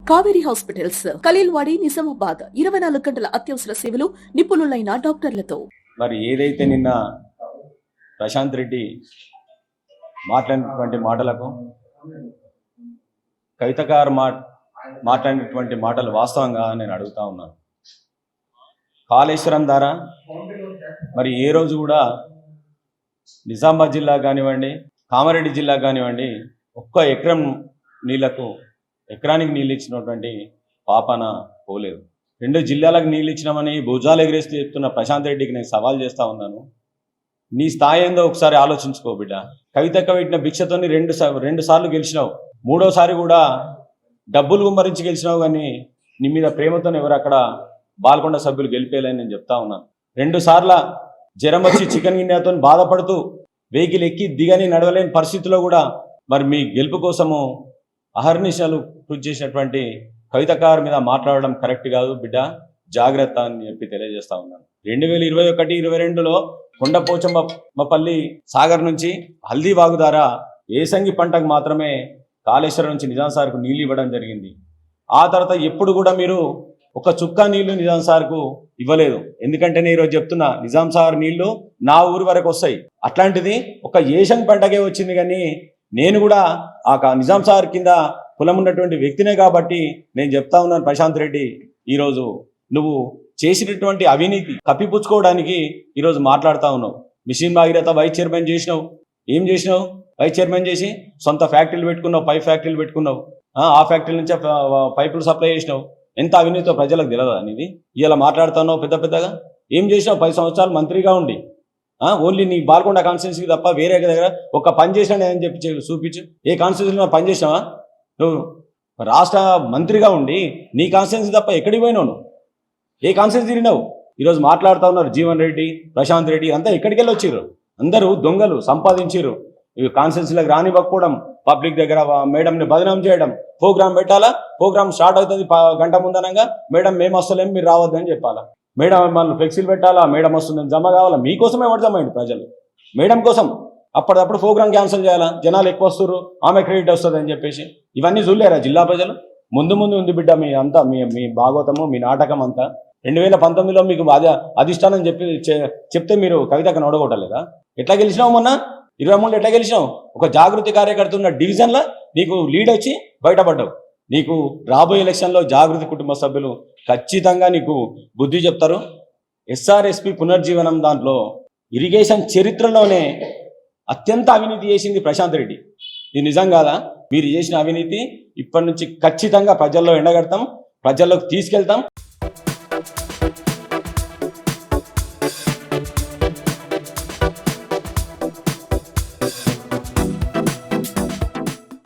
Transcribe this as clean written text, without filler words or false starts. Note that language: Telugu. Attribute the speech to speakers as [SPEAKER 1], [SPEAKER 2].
[SPEAKER 1] కావేరీ హాస్పిటల్స్, ఖలీల్వాడి, నిజామాబాద్ 24 గంటల అత్యవసర సేవలు, నిపుణులైన డాక్టర్లతో.
[SPEAKER 2] మరి ఏదైతే నిన్న ప్రశాంత్ రెడ్డి మాట్లాడినటువంటి మాటలకు కవితకారు మాట్లాడినటువంటి మాటలు వాస్తవంగా నేను అడుగుతా ఉన్నాను. కాళేశ్వరం ద్వారా మరి ఏ రోజు కూడా నిజామాబాద్ జిల్లా కానివ్వండి, కామారెడ్డి జిల్లా కానివ్వండి, ఒక్క ఎకరానికి నీళ్ళు ఇచ్చినటువంటి పాపన పోలేదు. 2 జిల్లాలకు నీళ్ళు ఇచ్చినామని భుజాలు ఎగిరేస్తూ చెప్తున్న ప్రశాంత్ రెడ్డికి నేను సవాల్ చేస్తా ఉన్నాను. నీ స్థాయి ఏందో ఒకసారి ఆలోచించుకో బిడ్డ. కవితక్క పెట్టిన భిక్షతోని రెండు సార్లు గెలిచినావు, 3వసారి కూడా డబ్బులు గుమ్మరించి గెలిచినావు. కానీ నీ మీద ప్రేమతో ఎవరు అక్కడ బాల్కొండ సభ్యులు గెలిపేయాలని నేను చెప్తా ఉన్నాను. 2 సార్ల జ్వరం వచ్చి చికెన్ గిన్నెతో బాధపడుతూ వెహికల్ ఎక్కి దిగని నడవలేని పరిస్థితిలో కూడా మరి మీ గెలుపు కోసము అహర్నిశలు కృషి చేసినటువంటి కవితకారు మీద మాట్లాడడం కరెక్ట్ కాదు బిడ్డ, జాగ్రత్త అని చెప్పి తెలియజేస్తా ఉన్నాను. 2021-22లో కొండపోచమ్మపల్లి సాగర్ నుంచి హల్దీవాగు ద్వారా ఏసంగి పంటకు మాత్రమే కాళేశ్వరం నుంచి నిజాం సార్కు నీళ్ళు ఇవ్వడం జరిగింది. ఆ తర్వాత ఎప్పుడు కూడా మీరు ఒక చుక్క నీళ్లు నిజాం సార్కు ఇవ్వలేదు. ఎందుకంటే నేను ఈరోజు చెప్తున్నా, నిజాం సార్ నీళ్లు నా ఊరి వరకు వస్తాయి. అట్లాంటిది ఒక ఏసంగి పంటకే వచ్చింది. కానీ నేను కూడా ఆ నిజాం సార్ కింద కులం ఉన్నటువంటి వ్యక్తినే కాబట్టి నేను చెప్తా ఉన్నాను, ప్రశాంత్ రెడ్డి ఈరోజు నువ్వు చేసినటువంటి అవినీతి కప్పిపుచ్చుకోవడానికి ఈరోజు మాట్లాడుతూ ఉన్నావు. మిషన్ భాగీరథ వైస్ చైర్మన్ చేసినావు. ఏం చేసినావు? వైస్ చైర్మన్ చేసి సొంత ఫ్యాక్టరీలు పెట్టుకున్నావు, పైప్ ఫ్యాక్టరీలు పెట్టుకున్నావు. ఆ ఫ్యాక్టరీ నుంచే పైపులు సప్లై చేసినావు. ఎంత అవినీతితో ప్రజలకు తెలియదా అనేది? ఇలా మాట్లాడుతున్నావు పెద్దగా. ఏం చేసినావు? 10 సంవత్సరాలు మంత్రిగా ఉండి ఓన్లీ నీ బాల్కొండ కాన్స్టిట్యున్సీకి తప్ప వేరే దగ్గర ఒక పని చేసినా అని చెప్పి చూపించు. ఏ కాన్స్టిట్యున్సీలో పని చేసినావా? నువ్వు రాష్ట్ర మంత్రిగా ఉండి నీ కాన్స్టిట్యున్సీ తప్ప ఎక్కడికి పోయినావు? నువ్వు ఏ కాన్స్టిట్యున్సీ తిరిగినావు? ఈరోజు మాట్లాడుతూ ఉన్నారు జీవన్ రెడ్డి, ప్రశాంత్ రెడ్డి అంతా ఎక్కడికి వెళ్ళి వచ్చిర్రు? అందరూ దొంగలు, సంపాదించారు. ఇవి కాన్స్టిట్యున్సీలకు రానివ్వకపోవడం, పబ్లిక్ దగ్గర మేడంని బదనాం చేయడం. ప్రోగ్రామ్ పెట్టాలా, ప్రోగ్రామ్ స్టార్ట్ అవుతుంది గంట ముందనంగా మేడం మేము వస్తలేం మీరు రావద్దని చెప్పాలా. మేడం మళ్ళీ ఫ్లెక్సీలు పెట్టాలా, మేడం వస్తుందని జమ కావాలా. మీకోసమే ఎవరు జమ అయింది? ప్రజలు మేడం కోసం. అప్పటికప్పుడు ప్రోగ్రామ్ క్యాన్సిల్ చేయాలా, జనాలు ఎక్కువ వస్తారు, ఆమె క్రెడిట్ వస్తుంది అని చెప్పేసి. ఇవన్నీ చూడలేరా జిల్లా ప్రజలు? ముందు ఉంది బిడ్డ మీ అంతా, మీ భాగవతము, మీ నాటకం అంతా. 2019లో మీకు అధిష్టానం చెప్తే మీరు కవితకు నోడగొట్టలేదా? ఎట్లా గెలిచినావు? మొన్న 23 ఎట్లా గెలిచినావు? ఒక జాగృతి కార్యకర్త ఉన్న డివిజన్లో నీకు లీడ్ వచ్చి బయటపడ్డావు. నీకు రాబోయే ఎలక్షన్లో జాగృతి కుటుంబ సభ్యులు ఖచ్చితంగా నీకు బుద్ధి చెప్తారు. ఎస్ఆర్ఎస్పి పునర్జీవనం దాంట్లో ఇరిగేషన్ చరిత్రలోనే అత్యంత అవినీతి చేసింది ప్రశాంత్ రెడ్డి. ఇది నిజం కాదా? మీరు చేసిన అవినీతి ఇప్పటి నుంచి ఖచ్చితంగా ప్రజల్లో ఎండగడతాం, ప్రజల్లోకి తీసుకెళ్తాం.